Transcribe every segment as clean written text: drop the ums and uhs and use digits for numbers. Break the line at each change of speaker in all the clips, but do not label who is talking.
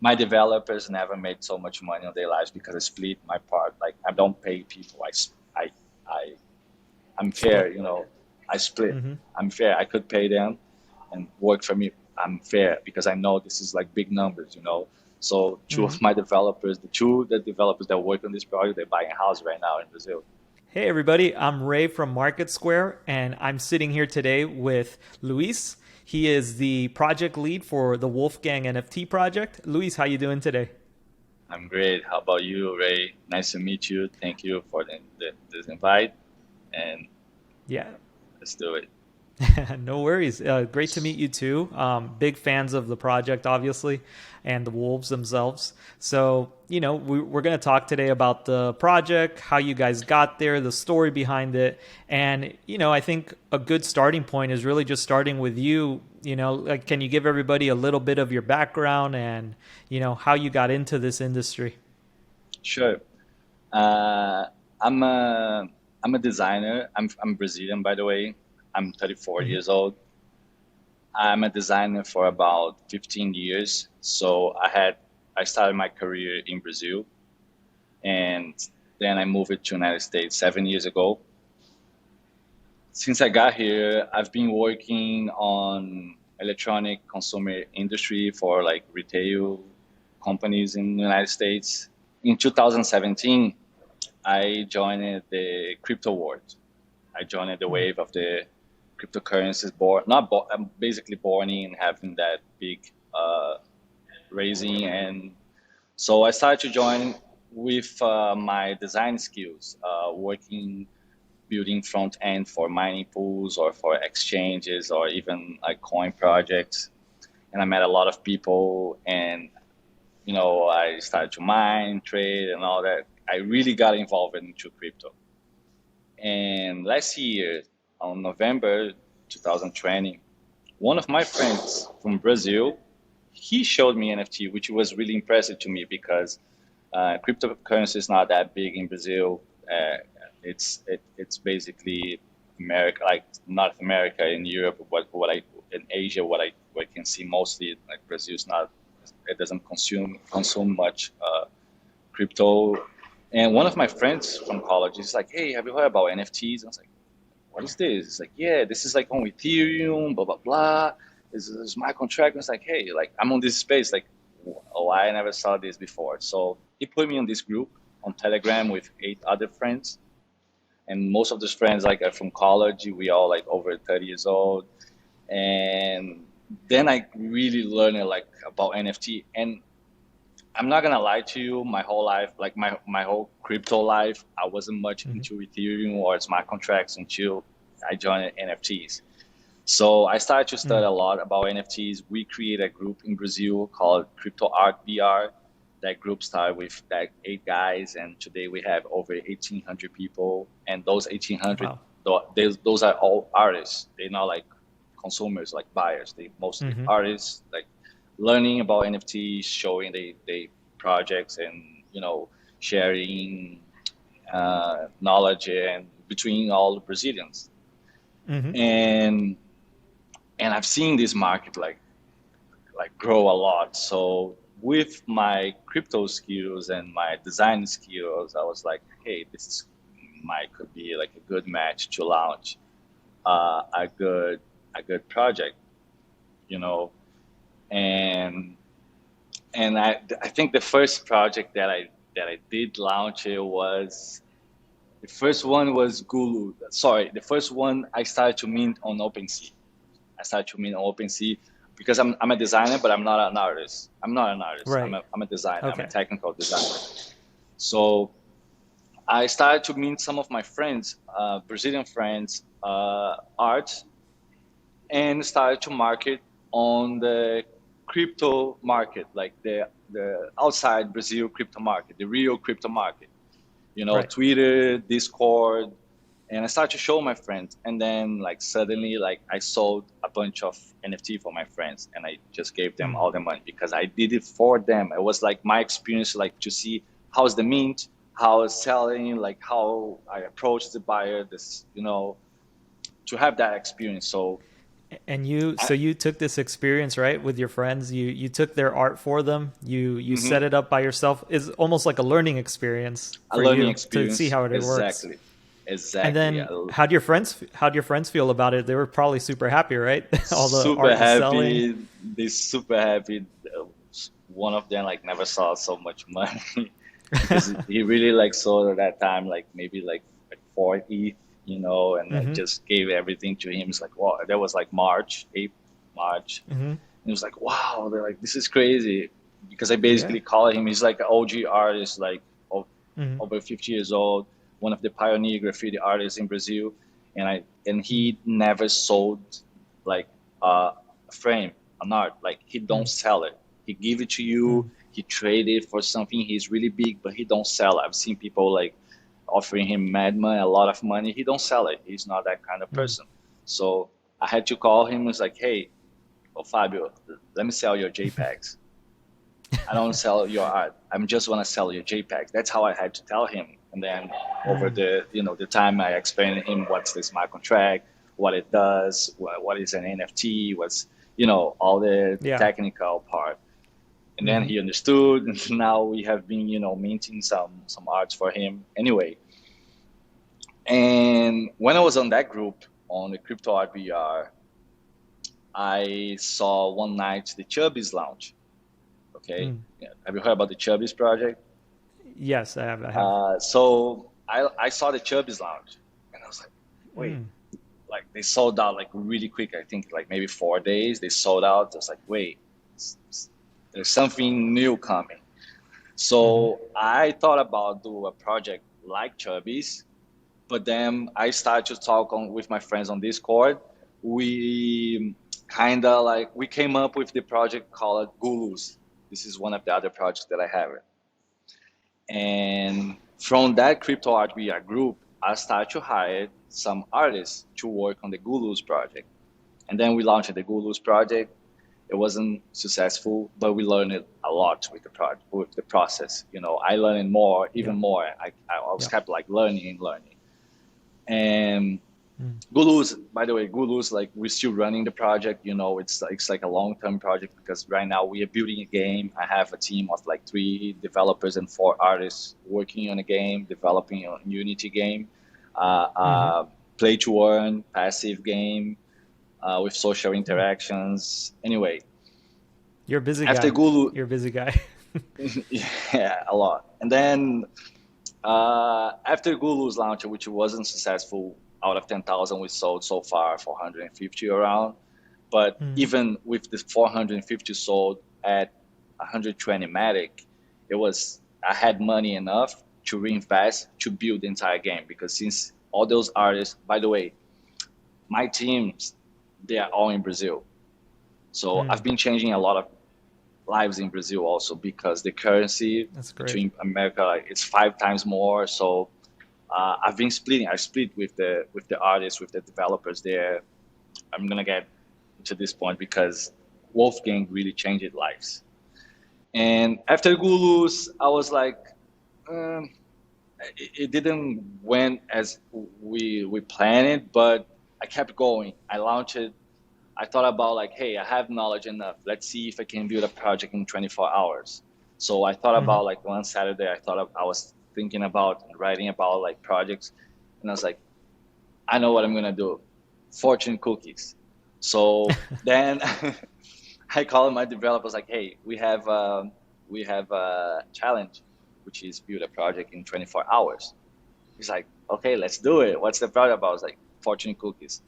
my developers never made so much money on their lives because I split my part. Like I don't pay people. I, I, I'm fair.
Split.
You know, I split.
Mm-hmm.
I'm fair. I could pay them and work for me. I'm fair because I know this is like big numbers. You know, so two
Mm-hmm.
of my developers, the developers that work on this project, they're buying a house right now in Brazil.
Hey everybody, I'm Ray from MarketSquare, and I'm sitting here today with Luis. He is the project lead for the Wolfgang NFT project. Luis, how you doing today?
I'm great. How about you, Ray? Nice to meet you. Thank you for this invite, and
Yeah,
let's do it.
no worries. Great to meet you too. Big fans of the project, obviously, and the Wolves themselves. So, we're going to talk today about the project, how you guys got there, the story behind it. And, I think a good starting point is really just starting with you. Like, can you give everybody a little bit of your background and, how you got into this industry?
Sure. Uh, I'm a I'm a designer. I'm Brazilian, by the way. I'm 34
Hmm.
years old. I'm a designer for about 15 years. So I started my career in Brazil, and then I moved to United States 7 years ago. Since I got here, I've been working on electronic consumer industry for like retail companies in the United States. In 2017, I joined the crypto world. I joined the wave of the cryptocurrencies born, not bo- I'm basically born in having that big raising. And so I started to join with my design skills, working building front end for mining pools or for exchanges or even like coin projects. And I met a lot of people, and I started to mine, trade, and all that. I really got involved into crypto. And last year, on November 2020, one of my friends from Brazil, he showed me NFT, which was really impressive to me because cryptocurrency is not that big in Brazil. It's basically America, like North America, in Europe. What I in Asia, what I can see mostly, like Brazil is not, it doesn't consume much crypto. And one of my friends from college is like, "Hey, have you heard about NFTs?" And I was like, "What is this?" It's like, "Yeah, this is like on Ethereum, blah blah blah. This is my contract." And it's like, "Hey, like I'm on this space. Like, why I never saw this before?" So he put me on this group on Telegram with 8 other friends, and most of those friends like are from college. We all like over 30 years old, and then I really learned like about NFT. And I'm not gonna lie to you, my whole life, like my whole crypto life, I wasn't much
Hmm.
into Ethereum or smart contracts until I joined NFTs. So I started to study a lot about NFTs. We created a group in Brazil called Crypto Art VR. That group started with like 8 guys, and today we have over 1,800 people. And those 1,800,
Wow.
those are all artists. They're not like consumers, like buyers. They mostly
Hmm.
artists, like learning about NFTs, showing they projects, and sharing knowledge and between all the Brazilians.
Hmm.
And I've seen this market like grow a lot. So with my crypto skills and my design skills, I was like, hey, this might could be like a good match to launch a good project, you know. And I think the first project that I did launch it was the first one was Gulu. Sorry, the first one I started to mint on OpenSea. I started to mint on OpenSea because I'm a designer, but I'm not an artist. I'm not an artist. I'm
Right.
a designer. I'm a
Okay.
technical designer. So I started to mint some of my friends, Brazilian friends, art, and started to market on the crypto market, like the outside Brazil crypto market, the real crypto market.
Right.
Twitter, Discord, and I started to show my friends. And then like suddenly, like I sold a bunch of NFT for my friends, and I just gave them
Mm.
all the money because I did it for them. It was like my experience, like to see how's the mint, how it's selling, like how I approach the buyer, this, to have that experience. So
And you,
I,
so you took this experience, right, with your friends. You took their art for them. You
mhm.
set it up by yourself. It's almost like a learning experience
A
for
learning
you to see
experience.
how it works.
Exactly.
And
Exactly.
then how'd your friends feel about it? They were probably super happy, right? All the
Super
art is selling.
happy. They super happy. One of them like never saw so much money because he really like sold at that time like maybe like 4 ETH, and I
Mm-hmm.
just gave everything to him. It's like wow, that was like March, April, March.
Mm-hmm.
And it was like wow, they're like this is crazy because I
Yeah.
basically call him. He's like an OG artist, like
Mm-hmm.
over 50 years old, one of the pioneer graffiti artists in Brazil, and he never sold like a frame, an art. Like he don't sell it. He give it to
Mm-hmm.
you. He trade it for something. He's really big, but he don't sell it. I've seen people like offering him mad money, a lot of money. He don't sell it. He's not that kind of person. So I had to call him. It's like, hey, oh Fabio, let me sell your JPEGs. I don't sell your art. I'm just want to sell your JPEG. That's how I had to tell him. And then over
Mm-hmm.
the time I explained to him what's this smart contract, what it does, what is an NFT, what's, all the
Yeah.
technical part. And then
Mm-hmm.
he understood. And now we have been, minting some arts for him anyway. And when I was on that group on the Crypto Art VR, I saw one night the Chubbies launch. Okay.
Mm.
Yeah. Have you heard about the Chubbies project?
Yes, I have. I have.
So I saw the Chubbies launch, and I was like, wait,
Mm.
like they sold out like really quick. I think like maybe 4 days they sold out. I was like, wait, there's something new coming.
Mm-hmm.
So I thought about do a project like Chubbies, but then I started to talk with my friends on Discord. We kind of like we came up with the project called Gulus. This is one of the other projects that I have. And from that crypto art VR group, I started to hire some artists to work on the Gulus project. And then we launched the Gulus project. It wasn't successful, but we learned a lot with the project, with the process. I learned more,
Yeah.
even more. I was
Yeah.
kept like learning and learning. And
Mm.
Gulu's, by the way, Gulu's like we're still running the project. It's like a long term project because right now we are building a game. I have a team of like 3 developers and 4 artists working on a game, developing a Unity game, uh,
Mm-hmm.
uh, play to earn, passive game with social
Mm.
interactions. Anyway,
You're a busy
after
guy.
Gulu,
You're a busy guy.
yeah, a lot, and then after Gulu's launch, which wasn't successful, out of 10,000 we sold so far 450 around. But
Mm.
even with the 450 sold at 120 Matic, it was I had money enough to reinvest to build the entire game because since all those artists, by the way, my teams they are all in Brazil. So I've
Mm.
been changing a lot of lives in Brazil also because the currency
That's great.
between America like, it's 5 times more. So I've been splitting. I split with the artists, with the developers there. I'm gonna get to this point because Wolfgang really changed lives. And after Gulus, I was like, um, it didn't went as we planned it, but I kept going. I launched it. I thought about like, hey, I have knowledge enough. Let's see if I can build a project in 24 hours. So I thought
Mm-hmm.
about like one Saturday, I was thinking about writing about like projects, and I was like, I know what I'm gonna do, fortune cookies. So then I called my developers like, hey, we have a challenge, which is build a project in 24 hours. He's like, okay, let's do it. What's the project about? I was like, fortune cookies.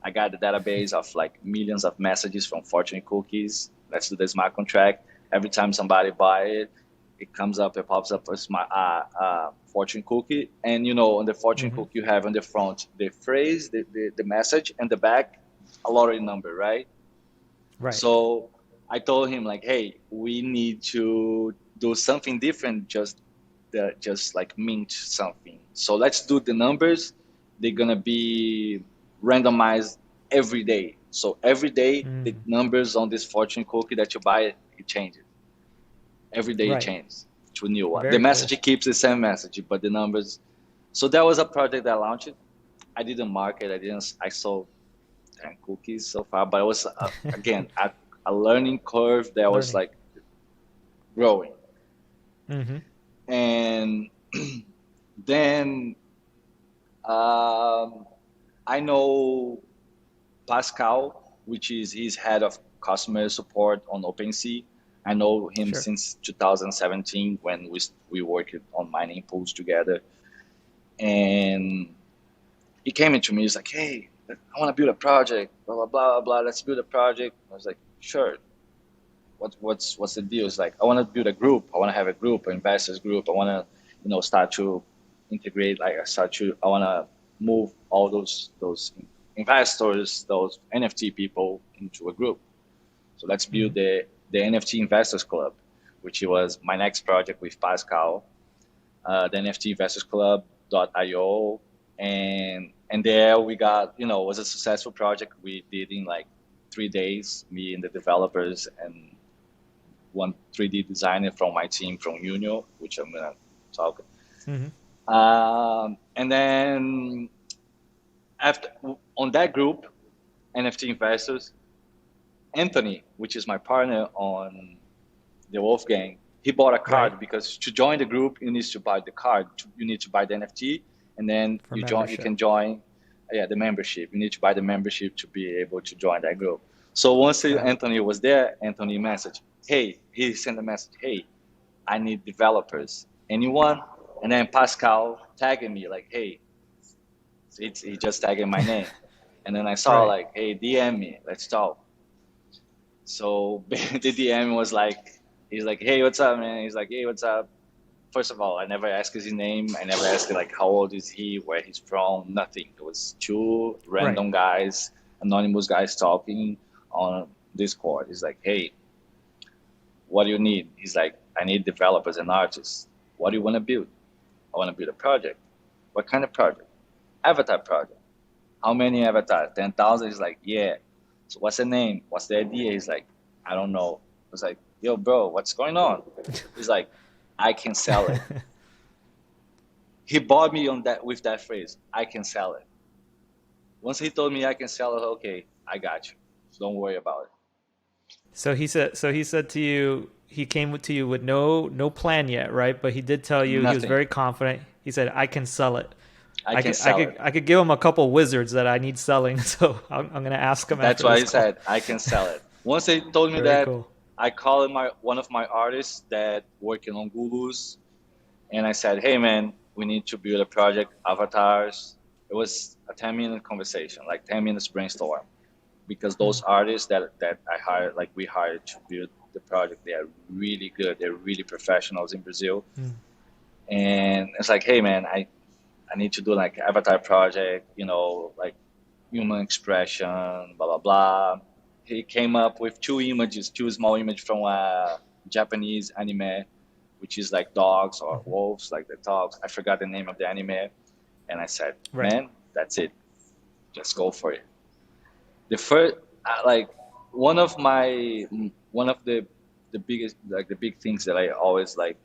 I got the database of like millions of messages from fortune cookies. Let's do the smart contract. Every time somebody buy it, it pops up a smart fortune cookie. And on the fortune
Mm-hmm.
cookie, you have on the front the phrase, the message, and the back a lottery number, right?
Right.
So I told him like, hey, we need to do something different, just like mint something. So let's do the numbers. They're gonna be randomized every day. So every day the
Mm.
numbers on this fortune cookie that you buy it changes. Every day it
Right.
changes to a new one. The
Very cool.
message keeps the same message, but the numbers. So that was a project that I launched. I didn't market. I didn't. I saw 10 cookies so far, but it was again a learning curve that was
Learning.
like growing.
Mm-hmm.
And then um, I know Pascal, which is he's head of customer support on OpenSea. I know him
Sure.
since 2017 when we worked on mining pools together. And he came into me. He's like, "Hey, I want to build a project. Blah blah blah blah. Let's build a project." I was like, "Sure. What's the deal?" It's like, "I want to build a group. I want to have a group, an investors group. I want to, start to integrate. Like, I want to move all those investors, those NFT people into a group. So let's
Mm-hmm.
build the NFT Investors Club, which was my next project with Pascal, the NFT Investors Club.io, and there we got, it was a successful project. We did in like 3 days, me and the developers and one 3D designer from my team from Unio, which I'm gonna talk.
Mm-hmm.
And then after on that group, NFT investors, Anthony, which is my partner on the Wolfgang, he bought a
Right.
card because to join the group, you need to buy the card. You need to buy the NFT, and then
For
you join. You
membership.
can join, yeah, the membership. You need to buy the membership to be able to join that group. So once
Got it.
Anthony was there, Anthony messaged, "Hey," he sent a message, "Hey, I need developers. Anyone?" And then Pascal tagged me like, "Hey," he just tagged my name, and then I saw
Right.
like, "Hey, DM me, let's talk." So the DM was like, he's like, "Hey, what's up, man?" He's like, "Hey, what's up?" First of all, I never asked his name. I never asked like how old is he, where he's from, nothing. It was two
Right.
random guys, anonymous guys talking on Discord. He's like, "Hey, what do you need?" He's like, "I need developers and artists. What do you want to build?" "I want to build a project." "What kind of project?" "Avatar project." "How many avatars?" 10,000. He's like, "Yeah." "So what's the name? What's the idea?" He's like, "I don't know." I was like, "Yo, bro, what's going on?" He's like, "I can sell it." He bought me on that with that phrase, "I can sell it." Once he told me I can sell it, okay, I got you. So don't worry about it.
So he said to you, he came to you with no plan yet, right? But he did tell you he was
Nothing.
very confident. He said, "I can sell it."
I
I
can
could I
sell
could
it.
I could give him a couple wizards that I need selling, so I'm gonna ask him
That's
after
why
this
he
call.
said I can sell it. Once they told me
Very
that,
cool.
I called my one of my artists that working on Gurus, and I said, "Hey man, we need to build a project, avatars." It was a 10-minute conversation, like 10 minutes brainstorm, because
Mm,
those artists that I hired, like we hired to build the project, they are really good. They're really professionals in Brazil.
mm,
And it's like, "Hey man, I need to do like avatar project, like human expression, blah blah blah." He came up with two images, two small images from a Japanese anime, which is like dogs or
mhm.
wolves, like the dogs. I forgot the name of the anime, and I said,
Right.
"Man, that's it. Just go for it." The first, like one of my one of the biggest, like the big things that I always like,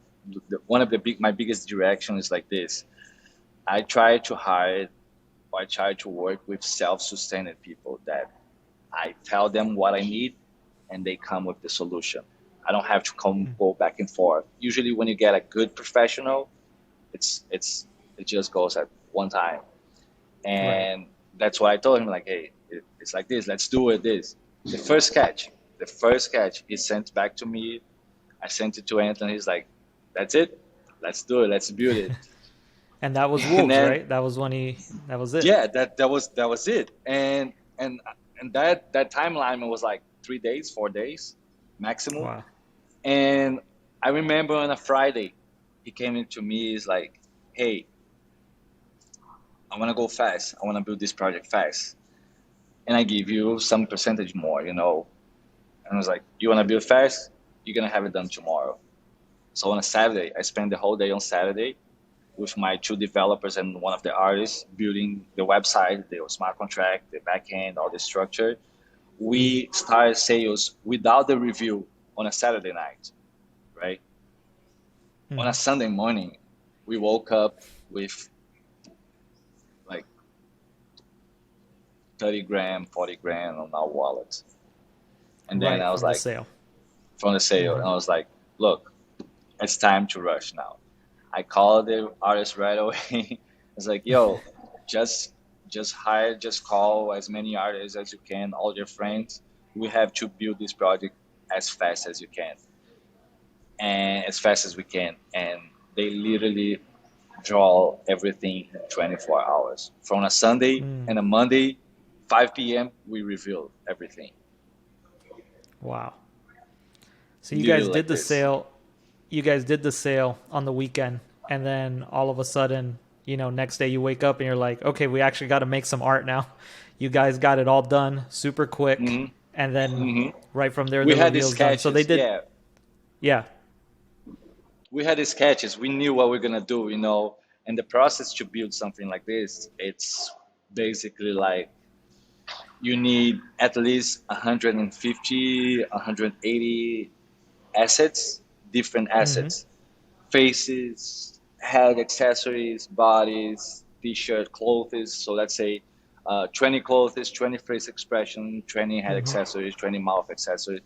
one of the big my biggest direction is like this. I try to hire, or I try to work with self-sustained people that I tell them what I need and they come with the solution. I don't have to come
Mm,
go back and forth. Usually when you get a good professional, it just goes at one time.
right.
And that's why I told him like, "Hey, it's like this. Let's do it. This the first sketch he sent back to me. I sent it to Anthony. He's like, "That's it. Let's do it. Let's build it."
And that was
And
Wolves,
then
right? That was when he. That was it.
yeah, that was it. And that timeline was like 3 days, 4 days maximum.
Wow.
And I remember on a Friday, he came into me. He's like, "Hey, I want to go fast. I want to build this project fast, and I give you some percentage more. And I was like, "You want to build fast? You're gonna have it done tomorrow." So on a Saturday, I spent the whole day on Saturday with my two developers and one of the artists building the website, the smart contract, the backend, all the structure.
Mm,
We started sales without the review on a Saturday night, right? On a
mhm.
Sunday morning, we woke up with like 30 grand, 40 grand on our wallet. And then
Right,
I was
from the
like,
sale.
from the sale, and I was like, look, it's time to rush now. I called the artist right away. It's like, yo, just just call as many artists as you can, all your friends. We have to build this project as fast as you can and as fast as we can. And they literally draw everything in 24 hours. From a Sunday
Mm,
and a Monday, 5 p.m., we reveal everything.
wow. So you
Literally
guys did
like
the
this.
sale. You guys did the sale on the weekend, and then all of a sudden, next day you wake up and you're like, okay, we actually got to make some art now. You guys got it all done super quick,
hmm
and then
hmm
right from there
We
the
had the
reveal's done. So they
sketches,
did,
yeah.
yeah.
We had the sketches. We knew what we are gonna do, And the process to build something like this, it's basically like you need at least 150, 180 assets, different
Mm-hmm.
assets, faces, head accessories, bodies, t-shirt, clothes. So let's say 20 clothes, 20 face expression, 20 head
Mm-hmm.
accessories, 20 mouth accessories.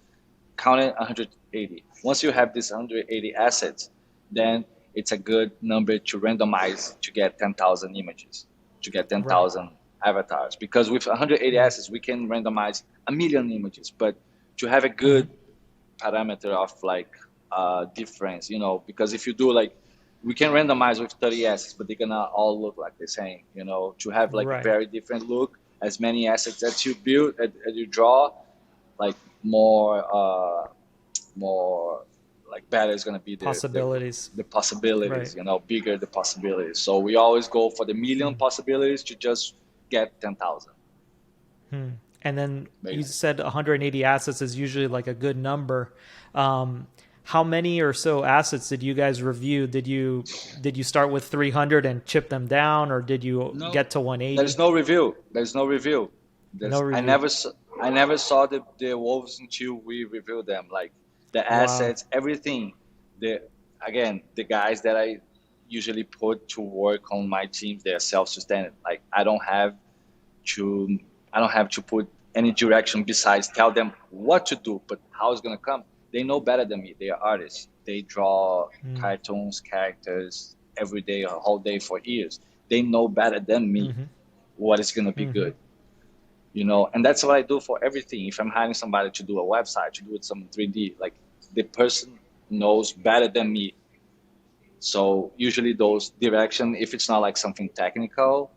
Count it 180. Once you have this 180 assets, then it's a good number to randomize to get 10,000 images, to get
Right.
10,000 avatars. Because with 180
Mm-hmm.
assets, we can randomize a million images. But to have a
Mm-hmm.
good parameter of like difference, because if you do like, we can randomize with 30 assets, but they're gonna all look like the same, to have like
Right.
very different look, as many assets that you build, as you draw, like more more like better is going to be
Possibilities.
the possibilities,
Right.
bigger the possibilities. So we always go for the million
Hmm.
possibilities to just get 10,000
Hmm. And then you
basically.
said 180 assets is usually like a good number. How many or so assets did you guys review? Did you start with 300 and chip them down, or did you
No,
get to
there's
180?
no review. There's no review.
No
There's
review.
I never saw the wolves until we reviewed them. Like the
Wow.
assets, everything. The Again, the guys that I usually put to work on my teams, they're self-sustaining. Like to I don't have to put any direction besides tell them what to do, but how it's gonna come. They know better than me. They are artists. They draw
Mm.
cartoons, characters every day, a whole day for years. They know better than me
Mm-hmm.
what is gonna be
Mm-hmm.
good. And that's what I do for everything. If I'm hiring somebody to do a website, to do it some 3D, like the person knows better than me. So usually those direction, if it's not like something technical,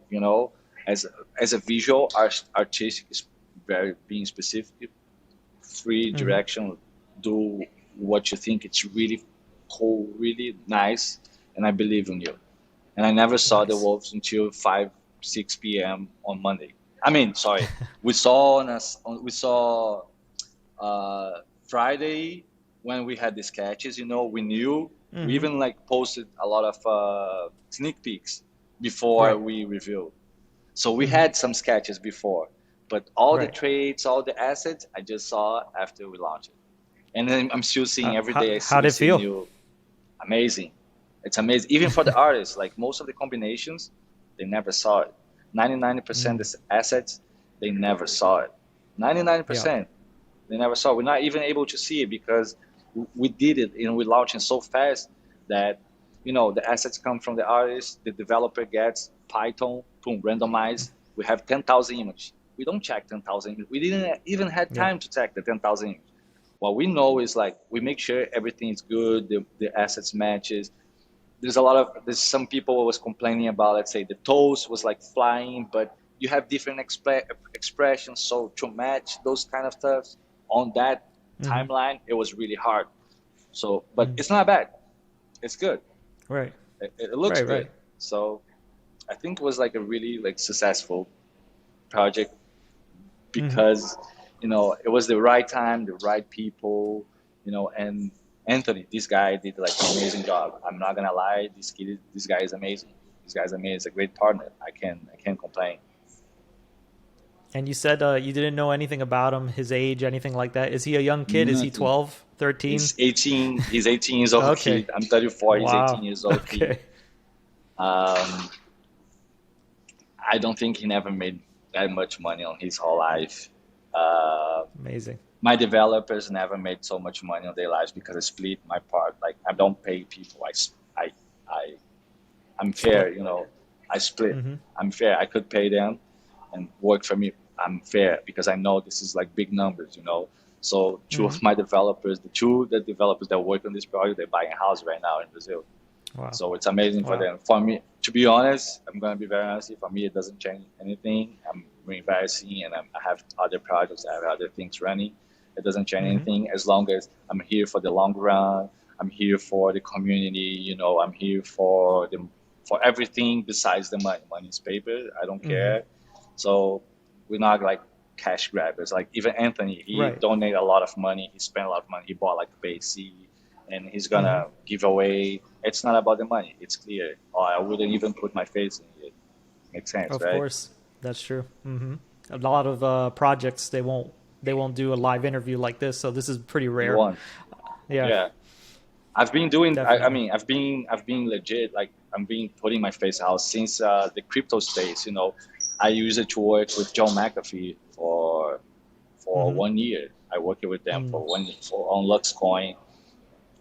as as a visual artistic is very being specific, free
Mm-hmm.
direction, do what you think it's really cool, really nice, and I believe in you. And I never saw the
Nice.
Wolves until 5, 6 p.m. on Monday. I mean, sorry, we saw we saw Friday when we had the sketches. We knew we
Mm-hmm.
even like posted a lot of sneak peeks before
Right.
we revealed. So we
Mm-hmm.
had some sketches before, but all the
Right.
traits, all the assets, I just saw after we launched it. And then I'm still seeing
How,
every
how,
day.
how'd
We
it
see
feel?
new, amazing. It's amazing. Even for the artists, like most of the combinations, they never saw it. 99%
Mm.
of the assets, they never saw it.
Yeah.
99%, they never saw it. We're not even able to see it because we did it and we launched it so fast that, the assets come from the artist, the developer gets Python, boom, randomize. We have 10,000 images. We don't check 10,000 images. We didn't even have
Yeah.
time to check the 10,000 images. What we know is like we make sure everything is good, the assets matches. There's some people who was complaining about, let's say the toes was like flying, but you have different expressions. So to match those kind of stuff on that
Mm-hmm.
timeline, it was really hard. So, but
Mm.
it's not bad. It's good.
Right.
It looks
Right.
good.
Right.
So I think it was like a really like successful project
Mm-hmm.
because it was the right time, the right people, and Anthony, this guy did like an amazing job. I'm not gonna lie, this guy is amazing. This guy's amazing. He's a great partner. I can't complain.
And you said you didn't know anything about him, his age, anything like that. Is he a young kid? Is he
Nothing.
12, 13?
He's 18. He's 18 years old
Okay.
kid. I'm 34. He's 18
Wow.
years old kid.
Okay.
Um, I don't think he never made that much money on his whole life. Uh,
Amazing.
my developers never made so much money on their lives because I split my part. Like I don't pay people. I, I, I'm fair.
Split.
You know, I split.
Mm-hmm.
I'm fair. I could pay them and work for me. I'm fair because I know this is like big numbers. You know, so two
Mm-hmm.
of my developers, the developers that work on this project, they're buying a house right now in Brazil.
Wow.
So it's amazing for
Wow.
them. For me, to be honest, I'm gonna be very honest. For me, it doesn't change anything. I'm reinvesting, and I have other projects. I have other things running. It doesn't change
Mm-hmm.
anything as long as I'm here for the long run. I'm here for the community. You know, I'm here for everything besides the money. Money is paper. I don't
Mm-hmm.
care. So we're not like cash grabbers. Like even Anthony, he
Right.
donated a lot of money. He spent a lot of money. He bought like a base seat, and he's
Mm-hmm.
gonna give away. It's not about the money. It's clear. Or I wouldn't even put my face in it. Makes sense,
Of
right?
course. That's true. Mm-hmm. A lot of projects they won't do a live interview like this, so this is pretty
You
rare.
want,
Yeah,
yeah. I've been doing. I
definitely.
mean, I've been legit. Like I'm been putting my face out since the crypto space. You know, I used it to work with John McAfee for
Mm-hmm.
1 year. I worked with them
Mm.
for 1 year on LuxCoin.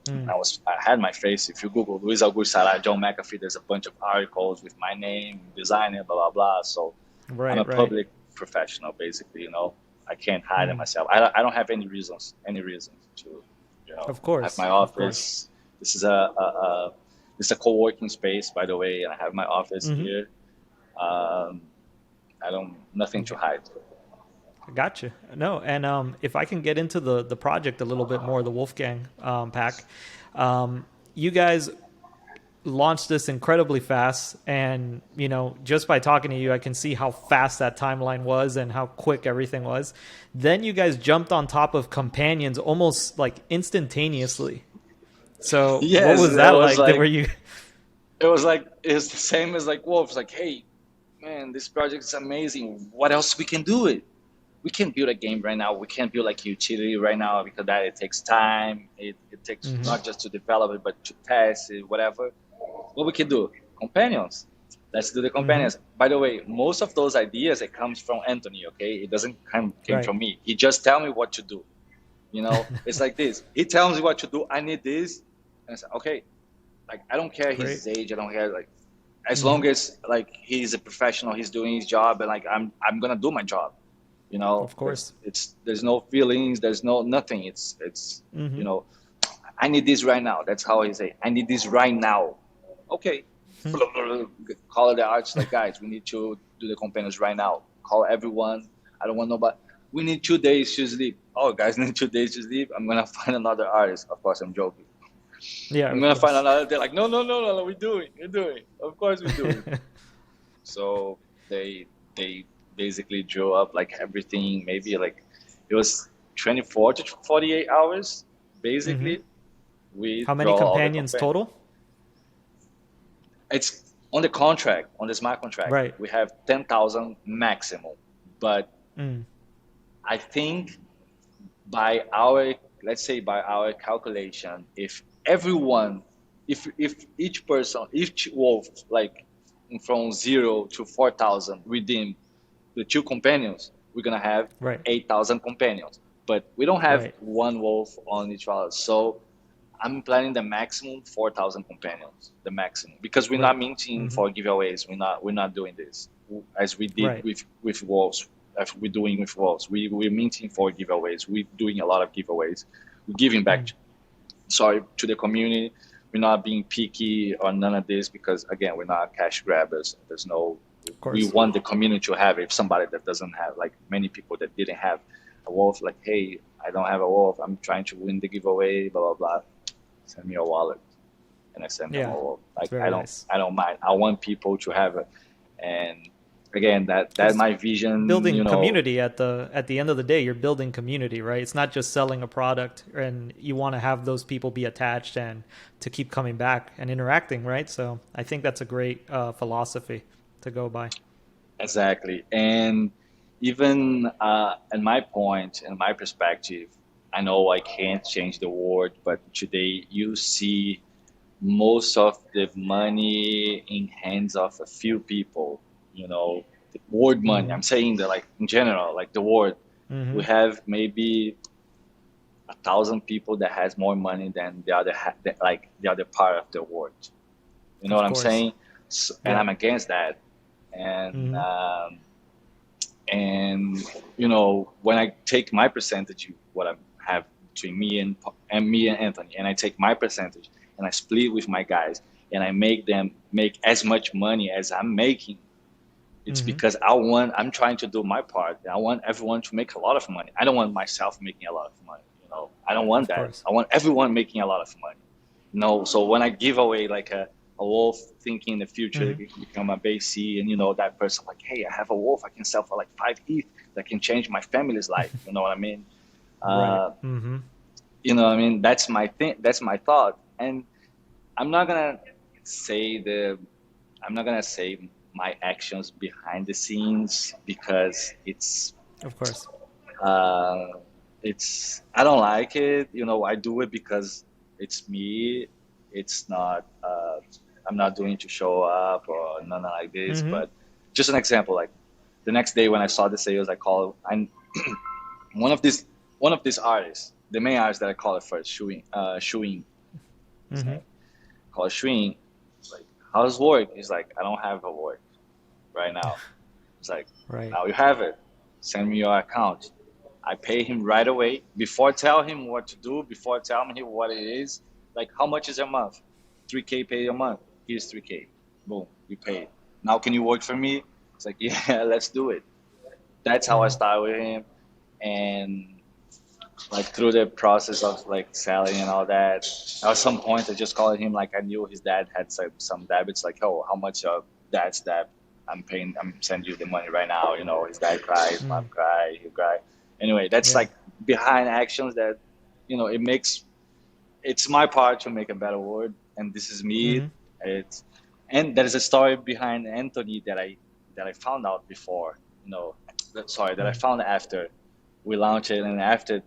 Mm.
I had my face. If you Google Luiz Augusto Sara, John McAfee, there's a bunch of articles with my name, designer, blah blah blah. So I'm a
Right, right.
public professional, basically. You know, I can't hide it
Mm.
myself. I don't have any reasons to,
Of
have my
course, of course.
office. This is a co-working space, by the way, and I have my office
Mm-hmm.
here. Um, I don't nothing to hide.
Gotcha. No, and if I can get into the project a little bit more, the Wolfgang pack, you guys launched this incredibly fast, and just by talking to you, I can see how fast that timeline was and how quick everything was. Then you guys jumped on top of Companions almost like instantaneously. So what
Yes,
was that like? Were you?
it was like it's the same as like Wolf. It's like, hey, man, this project is amazing. What else we can do it? We can't build a game right now. We can't build like utility right now because that it takes time. It takes
Hmm.
not just to develop it, but to test it, whatever. What we can do? Companions. Let's do the
Hmm.
companions. By the way, most of those ideas it comes from Anthony. Okay, it doesn't came
Right.
from me. He just tell me what to do. You know, it's like this. He tells me what to do. I need this, and I say, okay. Like I don't care
Great.
his age. I don't care like as
Hmm.
long as like he's a professional, he's doing his job, and like I'm gonna do my job. You know,
Of course.
there's no feelings, there's no nothing. It's you
Hmm.
know, I need this right now. That's how he say. I need this right now. Okay, call the arts like guys. We need to do the companions right now. Call everyone. I don't want nobody. We need 2 days to sleep. Oh, guys, need 2 days to sleep. I'm gonna find another artist. Of course, I'm joking.
Yeah,
I'm
of
gonna find
course.
another. They're like, no, no, no, no, no. We're doing. Of course, we're doing. So they basically drew up like everything. Maybe like it was 24 to 48 hours.
Hmm.
Basically, we
How many
draw all the
companions
companions.
total?
It's on the contract, on the smart contract.
Right.
We have 10,000 maximum, but
Mm.
I think by our let's say by our calculation, if everyone, if each person, each wolf, like from 0 to 4,000 redeem the two companions, we're gonna have
Right.
8,000 companions. But we don't have
Right.
one wolf on each other, so I'm planning the maximum 4,000 companions, the maximum, because we're not
Right.
minting
Hmm.
for giveaways. We're not doing this as we did
Right.
with wolves. As we're doing with wolves, we're minting for giveaways. We're doing a lot of giveaways. We're giving back,
Mm.
sorry, to the community. We're not being picky or none of this because again, we're not cash grabbers. There's no.
Of
We
course.
want the community to have it. If somebody that doesn't have, like many people that didn't have a wolf, like, hey, I don't have a wolf. I'm trying to win the giveaway. Blah blah blah. Send me a wallet, and I send them a
Yeah.
wolf.
It's
Like
very nice.
I don't mind. I want people to have it, and again, that
Because
my vision.
building community at the end of the day, you're building community, right? It's not just selling a product, and you want to have those people be attached and to keep coming back and interacting, right? So I think that's a great philosophy to go by.
Exactly. And even at my point, in my perspective, I know I can't change the world, but today you see most of the money in hands of a few people, you know. word money.
Mm-hmm.
I'm saying that like in general, like the word,
Mm-hmm.
we have maybe 1,000 people that has more money than like the other part of the world. You know
Of
what I'm
course.
saying? So, and
Yeah.
I'm against that. And
Mm-hmm.
and when I take my percentage, what I have between me and Anthony, and I take my percentage and I split with my guys, and I make them make as much money as I'm making. It's
Mm-hmm.
because I'm trying to do my part. I want everyone to make a lot of money. I don't want myself making a lot of money. I don't want
Of
that.
course.
I want everyone making a lot of money. So when I give away like a wolf, thinking in the future
Mm-hmm.
it can become a base C, and that person like, hey, I have a wolf, I can sell for like 5 ETH that can change my family's life. You know what I mean?
Right.
Uh,
Mm-hmm.
that's my thing. That's my thought. And I'm not gonna say the I'm not gonna say my actions behind the scenes because
Of course.
uh, I don't like it. I do it because it's me. It's not. I'm not doing it to show up or nothing like this.
Mm-hmm.
But just an example, like the next day when I saw the sales, I called. I'm one of these artists, the main artist that I call it first, Shuin, his
Mm-hmm.
name, called Shuin. Like, how's work? He's like, I don't have a work right now. It's like,
Right.
now you have it. Send me your account. I pay him right away before tell him what to do, before telling him what it is. Like, how much is a month? 3K pay a month. Here's 3K. Boom, you paid. Now can you work for me? It's like, yeah, let's do it. That's how I
Mm-hmm.
start with him. And like through the process of like selling and all that, at some point I just called him like I knew his dad had some debits, like, oh, how much of dad's debt I'm paying, I'm sending you the money right now. His dad cried, his mom
Mm.
cried, he cried. Anyway, that's
Yeah.
like behind actions that it's my part to make a better world, and this is me.
Mm-hmm.
It's and there is a story behind Anthony that I found out before. Sorry, that I
Mm.
found after we launched it, and after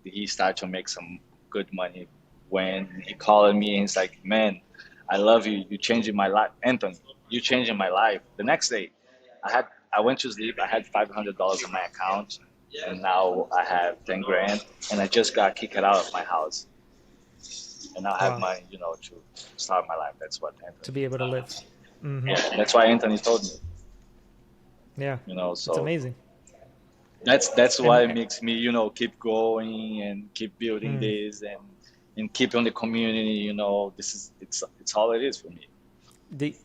he started to make some good money. When he called me and he's like, "Man, I love you. You changing my life, Anthony. You changing my life." The next day, I went to sleep. I had $500 in my account, and now I have 10 grand, and I just got kicked out of my house, and now I have
Wow.
money, to start my life. That's what
To
Anthony.
be able to live. Mm-hmm.
Yeah, that's why Anthony told me.
Yeah. It's
So
amazing.
that's why
And
it makes me, keep going and keep building
mm,
this and keep on the community. It's all it is for me.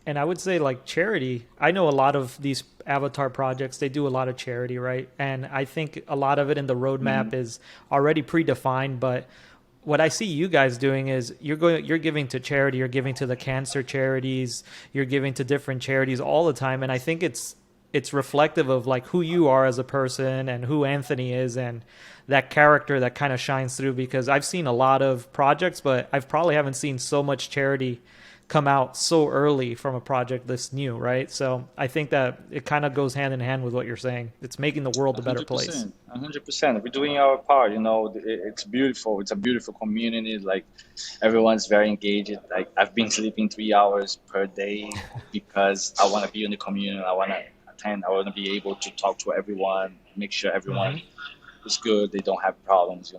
and I would say like charity. I know a lot of these avatar projects. They do a lot of charity, right? And I think a lot of it in the
Hmm.
roadmap is already predefined. But what I see you guys doing is you're giving to charity. You're giving to the cancer charities. You're giving to different charities all the time. And I think it's reflective of like who you are as a person and who Anthony is and that character that kind of shines through because I've seen a lot of projects, but I've probably haven't seen so much charity come out so early from a project this new, right? So I think that it kind of goes hand in hand with what you're saying. It's making the world
A
a better
hundred
place.
percent, 100%. We're doing our part. It's beautiful. It's a beautiful community. Like everyone's very engaged. Like I've been sleeping 3 hours per day because I want to be in the community. I want to attend. I want to be able to talk to everyone, make sure everyone
Mm-hmm.
is good. They don't have problems.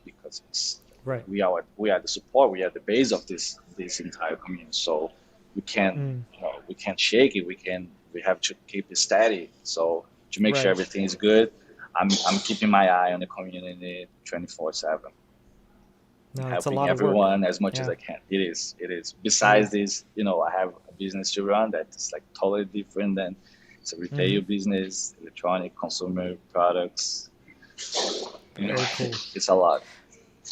Because
Right.
we are the support. We are the base of this entire community. So we can't
Mm.
we can't shake it. We have to keep it steady. So to make sure
Right.
everything is good, I'm keeping my eye on the community 24/7. I'm
No, it's a
helping
lot of work.
everyone as much as
Yeah,
I can. It is.
it
Besides
is.
this, I have a business to run that's like totally different than it's a
Mm-hmm.
retail business, electronic consumer products. You know,
Very cool.
it's a lot.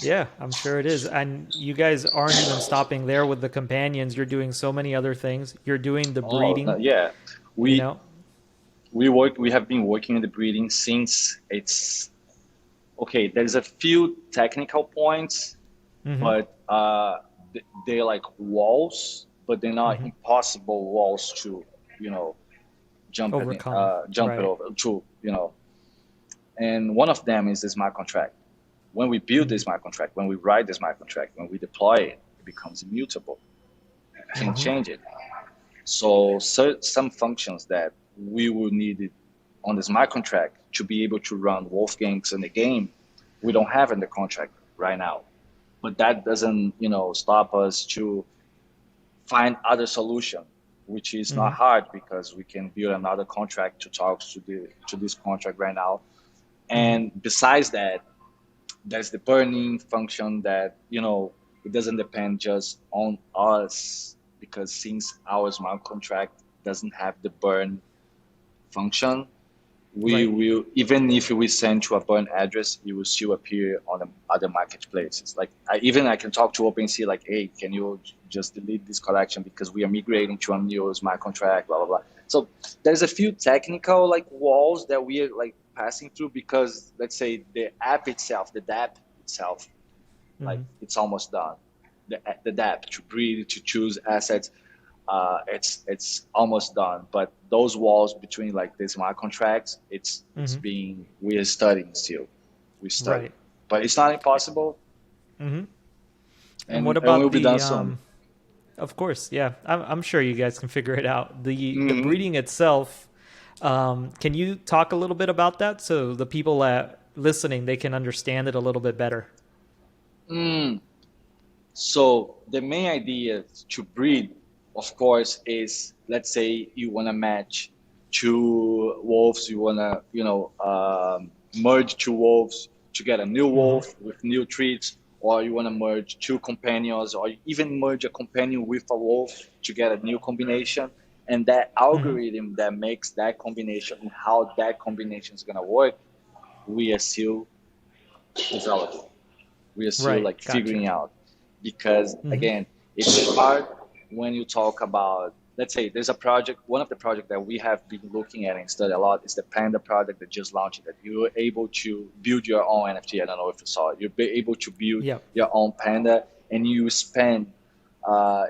Yeah, I'm sure it is. And you guys aren't even stopping there with the companions. You're doing so many other things. You're doing the
Oh no,
breeding,
yeah,
you
we
know?
we have been working in the breeding since it's okay. There's a few technical points,
Mm-hmm.
but they're like walls, but they're not
Mm-hmm.
impossible walls to you know
Overcome.
jump it
Right.
over to. And one of them is the smart contract. When we build the
Mm-hmm.
smart contract, when we write the smart contract, when we deploy it, it becomes immutable. You can't
Mm-hmm.
change it. So some functions that we will need it on the smart contract to be able to run Wolfgangs in the game, we don't have in the contract right now. But that doesn't, stop us to find other solution, which is not
Mm-hmm.
hard because we can build another contract to talk to this contract right now.
Mm-hmm.
And besides that, there's the burning function that it doesn't depend just on us, because since our smart contract doesn't have the burn function, we
Right.
will, even if we send to a burn address, it will still appear on the other marketplaces. Like I can talk to OpenSea like, hey, can you just delete this collection because we are migrating to a new smart contract, blah blah blah. So there's a few technical like walls that we are like passing through, because let's say the app itself, the dApp itself, like
Mm-hmm.
it's almost done. The dApp to breed, to choose assets, it's almost done. But those walls between like the smart contracts, it's
Mm-hmm.
being, we are studying still. We study,
Right.
but it's not impossible,
Mm-hmm. And what
and
about
will be done
the
soon.
of course, yeah. I'm sure you guys can figure it out. The
Hmm.
breeding itself, can you talk a little bit about that so the people listening they can understand it a little bit better?
Mm. So the main idea to breed, of course, is, let's say you want to match two wolves, you want to, merge two wolves to get a new
Mm-hmm.
wolf with new traits, or you want to merge two companions, or even merge a companion with a wolf to get a new combination. And that
Mm-hmm.
algorithm that makes that combination and how that combination is going to work, we are still developing, we are still
Right.
like
Gotcha.
figuring out, because
Mm-hmm.
again, it's hard when you talk about, let's say there's a project, one of the projects that we have been looking at and study a lot is the Panda project that just launched, that you were able to build your own NFT. I don't know if you saw it. You'll be able to build
Yep.
your own Panda, and you spend,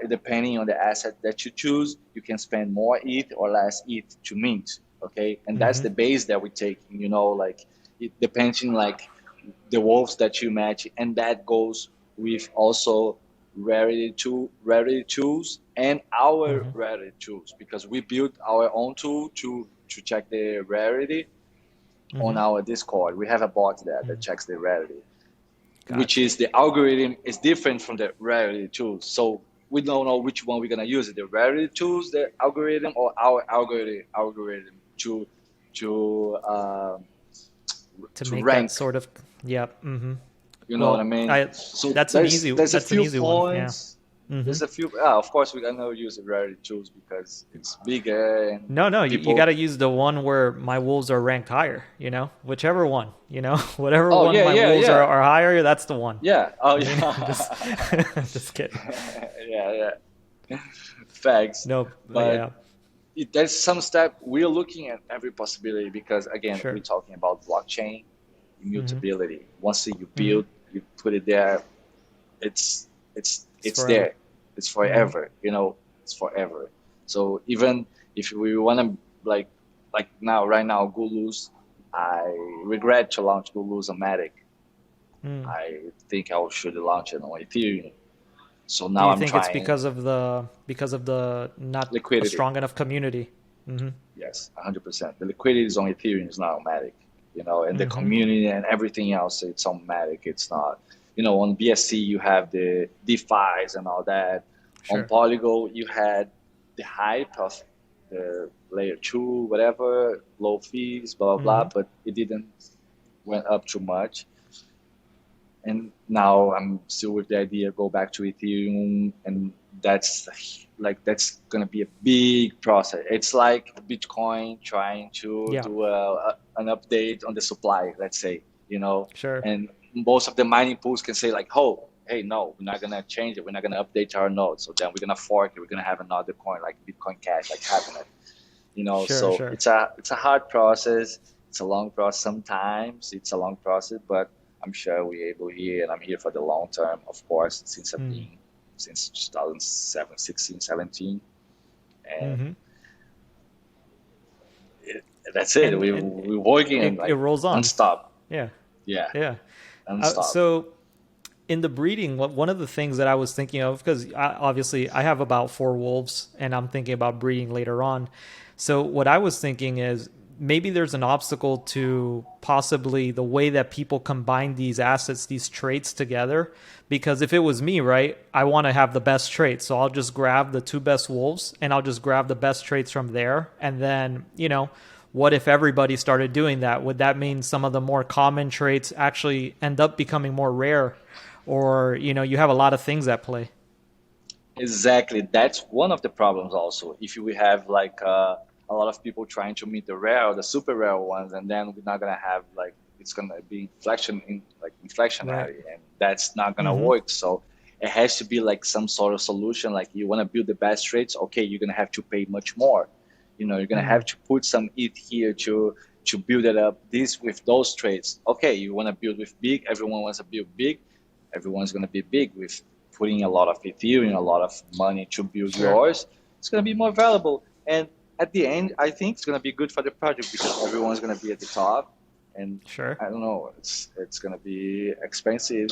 depending on the asset that you choose, you can spend more ETH or less ETH to mint. Okay, and that's
Mm-hmm.
the base that we're taking. Like it depending like the wolves that you match, and that goes with also rarity tools and our
Mm-hmm.
rarity tools, because we built our own tool to check the rarity on
Mm-hmm.
our Discord. We have a bot there that
Mm-hmm.
checks the rarity, which
Gotcha.
is the algorithm is different from the rarity tools. So we don't know which one we're gonna use, the rarity tools, the algorithm, or our algorithm to
To
to
make that
rank.
sort of, yep. Mm-hmm.
You know what I
Well,
mean?
I
So
that's an easy
there's a
that's an
few
easy one. Yeah.
points.
Mm-hmm.
There's a few. Of course, we're gonna use the rarity tools because it's bigger and
No, no, you got
people.
to use the one where my wolves are ranked higher, whichever one, whatever
Oh
one
yeah,
my
yeah,
wolves are,
yeah,
are higher, that's the one.
yeah. Oh
I mean, just,
yeah.
just kidding.
Yeah, yeah. Facts.
No,
But
yeah,
there's some step we're looking at every possibility, because again, we're
sure.
talking about blockchain
Mm-hmm.
immutability. Once you
Mm-hmm.
build, you put it there, it's
It's
it's
forever.
there. It's
Mm-hmm.
forever. It's forever. So even if we want to, like now, right now, Gulu's, I regret to launch Gulu's on Matic.
Mm.
I think I should launch it on Ethereum. So
Do
now
you
I'm
think it's
trying
because of the not a
liquidity.
strong enough community? Mm-hmm.
Yes, 100%. The liquidity is on Ethereum, is not on Matic. And the
Mm-hmm.
community and everything else, it's on Matic. It's not. On BSC you have the DeFi's and all that. On
Sure.
Polygon you had the hype of the layer two, whatever, low fees, blah blah
Mm-hmm.
blah, but it didn't went up too much. And now I'm still with the idea, go back to Ethereum, and that's gonna be a big process. It's like Bitcoin trying to
Yeah.
do an update on the supply, let's say,
Sure.
and most of the mining pools can say like, oh, hey, no, we're not gonna change it, we're not gonna update our node, so then we're gonna fork it, we're gonna have another coin like Bitcoin Cash, like having it,
Sure.
so
Sure.
it's a hard process. It's a long process. Sometimes it's a long process, but I'm sure we're able here, and I'm here for the long term, of course, since I've
Mm.
been since 2007, 16, 17, and
Mm-hmm.
it, that's it.
And
We're working
it
like
rolls on.
unstop.
Yeah.
Yeah,
Yeah.
unstop.
So in the breeding, one of the things that I was thinking of, because obviously I have about 4 wolves and I'm thinking about breeding later on. So what I was thinking is maybe there's an obstacle to possibly the way that people combine these assets, these traits together. Because if it was me, right, I want to have the best traits. So I'll just grab the 2 best wolves and I'll just grab the best traits from there. And then, what if everybody started doing that? Would that mean some of the more common traits actually end up becoming more rare? Or, you have a lot of things at play.
Exactly. That's one of the problems also. If we have like a lot of people trying to meet the rare or the super rare ones, and then we're not gonna have like it's gonna be
Right.
inflectionary, and that's not gonna
Mm-hmm.
work. So it has to be like some sort of solution. Like you want to build the best traits, okay, you're gonna have to pay much more. You're gonna
Mm-hmm.
have to put some ETH here to build it up. This with those traits. Okay, you want to build with big. Everyone wants to build big. Everyone's gonna be big with putting a lot of Ethereum, a lot of money to build
Sure.
yours. It's gonna be more valuable. And at the end, I think it's gonna be good for the project because everyone's gonna be at the top. And
Sure.
I don't know, it's gonna be expensive.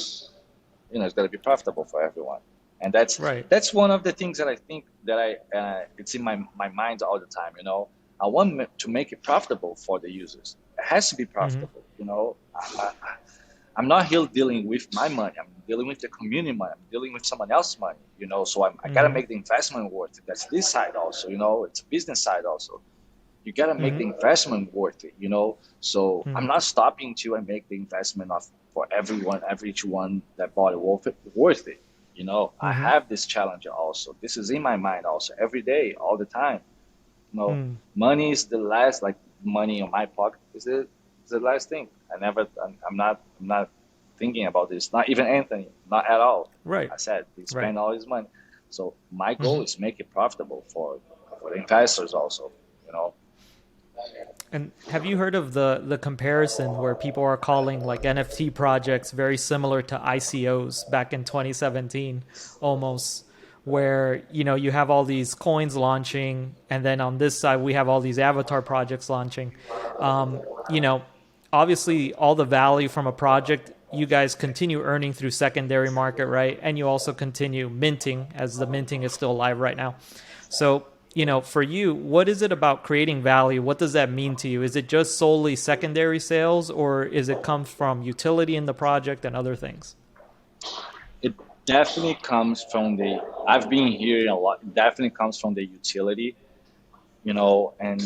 It's gonna be profitable for everyone. And that's
Right.
that's one of the things that I think that it's in my mind all the time. I want to make it profitable for the users. It has to be
Mm-hmm.
profitable. I'm not here dealing with my money. I'm dealing with the community money. I'm dealing with someone else's money. So I gotta
Mm-hmm.
make the investment worth it. That's this side also. It's a business side also. You gotta make
Mm-hmm.
the investment worth it. So
Mm-hmm.
I'm not stopping till I make the investment of for every each one that bought it worth it. I
Mm-hmm.
have this challenge also. This is in my mind also every day, all the time. You know,
Mm.
money is the last, like money in my pocket is the last thing. I'm not thinking about this. Not even Anthony, not at all.
Right.
I said he
Right.
spent all his money. So my
Mm-hmm.
goal is make it profitable for the investors also. You know,
And have you heard of the comparison where people are calling like NFT projects very similar to ICOs back in 2017 almost, where you have all these coins launching and then on this side we have all these avatar projects launching. um, you know Obviously all the value from a project you guys continue earning through secondary market, right? And you also continue minting, as the minting is still alive right now. So, for you, what is it about creating value? What does that mean to you? Is it just solely secondary sales, or is it comes from utility in the project and other things?
it definitely comes from the. I've been hearing a lot. It definitely comes from the utility. And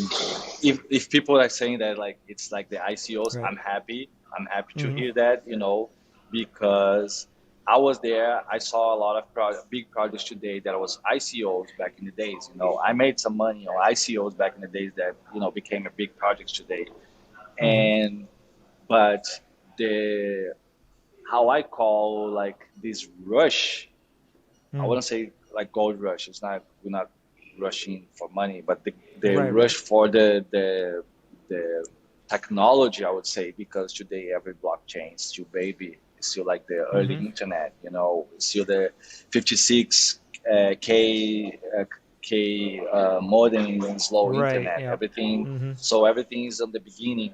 if people are saying that like it's like the ICOs,
Right.
I'm happy to
Mm-hmm.
hear that, because I was there. I saw a lot of big projects today that was ICOs back in the days. I made some money on ICOs back in the days that became a big project today.
Mm-hmm.
And but the how I call like this rush, I
Mm.
wouldn't say like gold rush. We're not rushing for money, but the
Right.
rush
Right.
for the technology, I would say, because today every blockchain is still baby. It's still like the early
Mm-hmm.
internet. It's still the 56 k k modem and slow
Right.
internet.
Yeah.
Everything.
Mm-hmm.
So everything is on the beginning.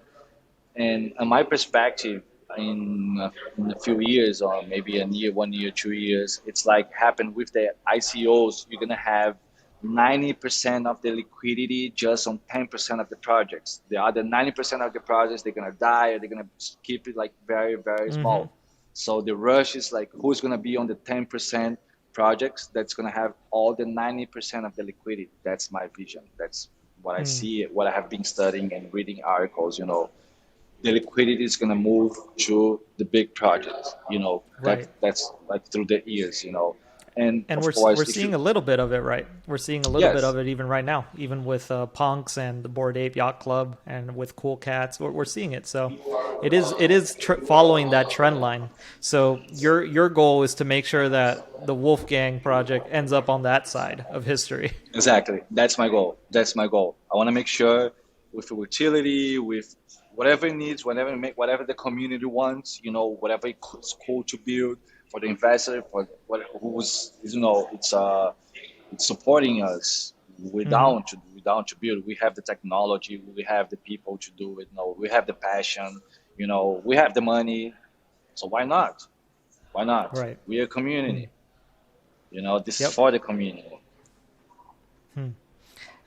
And my perspective, in a few years, or maybe a year, 1 year, 2 years, it's like happened with the ICOs. You're gonna have 90% of the liquidity just on 10% of the projects. The other 90% of the projects, they're gonna die, or they're gonna keep it like very, very
Mm-hmm.
small. So the rush is like who's gonna be on the 10% projects that's gonna have all the 90% of the liquidity. That's my vision. That's what I
Mm.
see, what I have been studying and reading articles. The liquidity is going to move to the big projects.
Right.
That's like through the years. And
And
of
we're
course, if
seeing
you
a little bit of it, right? We're seeing a little bit
yes,
of it even right now, even with Punks and the Bored Ape Yacht Club, and with Cool Cats. We're seeing it. So it is following that trend line. So your goal is to make sure that the Wolfgang project ends up on that side of history.
exactly. That's my goal. That's my goal. I want to make sure with the utility, with whatever it needs, whatever the community wants. Whatever it's cool to build for the investor, for who's it's supporting us. We're
Hmm.
down to build. We have the technology, we have the people to do it. We have the passion. We have the money. So why not? Why not?
Right.
We're a
Hmm.
community. This is
Yep.
for the community.
Hmm.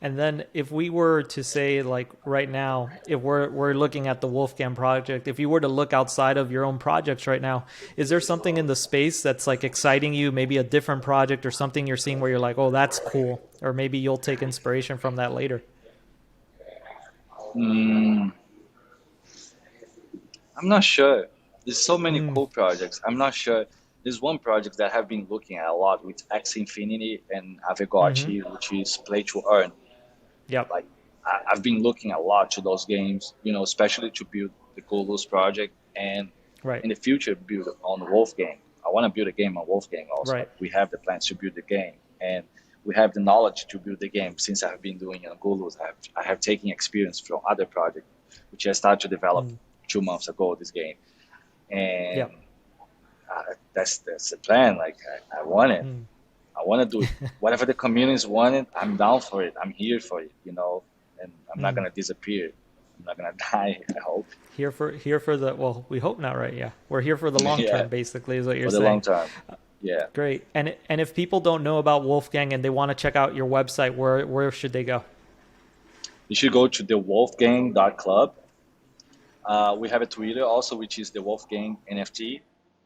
And then if we were to say like right now, if we're looking at the Wolfgang project, if you were to look outside of your own projects right now, is there something in the space that's like exciting you, maybe a different project or something you're seeing where you're like, "Oh, that's cool," or maybe you'll take inspiration from that later?
Mm, I'm not sure. There's so many
Mm,
cool projects. I'm not sure. There's one project that I've been looking at a lot with X Infinity and
mhm.
Avegoti, which is play to earn.
Yep.
Like I've been looking a lot to those games, especially to build the Golos project and
Right.
in the future build on Wolfgang. I want to build a game on Wolfgang also.
Right.
Like we have the plans to build the game and we have the knowledge to build the game since I have been doing it on Golos. I have taken experience from other projects which I started to develop
Mm,
2 months ago this game and
yep.
that's the plan. Like I want it.
Mm.
I want to do it. Whatever the communities want it, I'm down for it. I'm here for it, and I'm not
Mm.
gonna disappear. I'm not gonna die. I hope.
Here for the, well, we hope not, right? Yeah. We're here for the long
Yeah,
term basically is what you're
for the long
saying.
term. Yeah,
Great. And if people don't know about Wolfgang and they want to check out your website, where should they go?
you should go to the Wolfgang.club. We have a Twitter also, which is the Wolfgang NFT.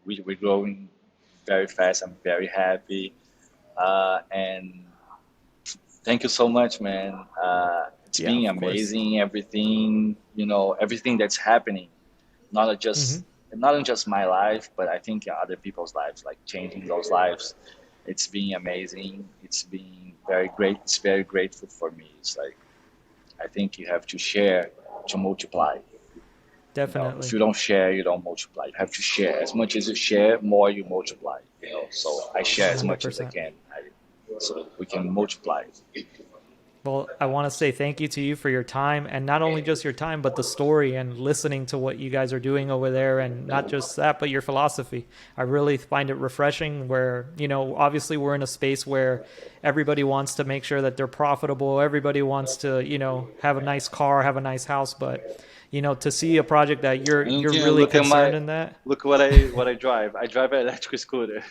We're growing very fast. I'm very happy. And thank you so much, man. It's
Yeah,
been
of course.
amazing. Everything, everything that's happening not
Hmm.
just not in just my life, but I think other people's lives, like changing those lives. It's been amazing. It's been very great. It's very grateful for me. It's like I think you have to share to multiply. If
Definitely.
you don't share, you don't multiply. You have to share. As much as you share, more you multiply. So I share as much as I
100%.
can. So we can multiply.
Well, I want to say thank you to you for your time, and not only just your time, but the story and listening to what you guys are doing over there, and not just that, but your philosophy. I really find it refreshing where, obviously we're in a space where everybody wants to make sure that they're profitable. Everybody wants to, have a nice car, have a nice house, but, to see a project that you're
And
you're really
look at
concerned in that.
look what I drive. I drive an electric scooter.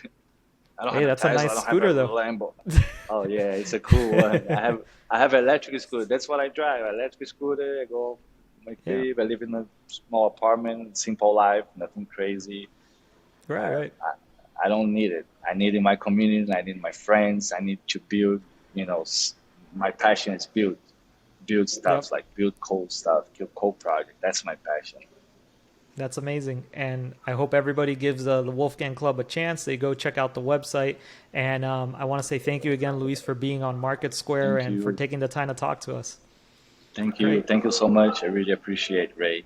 I don't
Hey,
have a
that's a
Tesla. I
nice
don't have a
scooter though.
Lambo. Oh yeah, it's a cool one. I have an electric scooter. That's what I drive. Electric scooter. I go with my
Yeah.
crib. I live in a small apartment, simple life, nothing crazy.
Right,
I,
right.
I don't need it. I need in my community. I need my friends. I need to build. My passion is build
Yep.
stuff like build cool stuff, build cool project. That's my passion.
That's amazing. And I hope everybody gives the Wolfgang Club a chance. They go check out the website. And I want to say thank you again, Luis, for being on MarketSquare
Thank
and for
you.
taking the time to talk to us.
Thank you.
Great.
Thank you so much. I really appreciate Ray.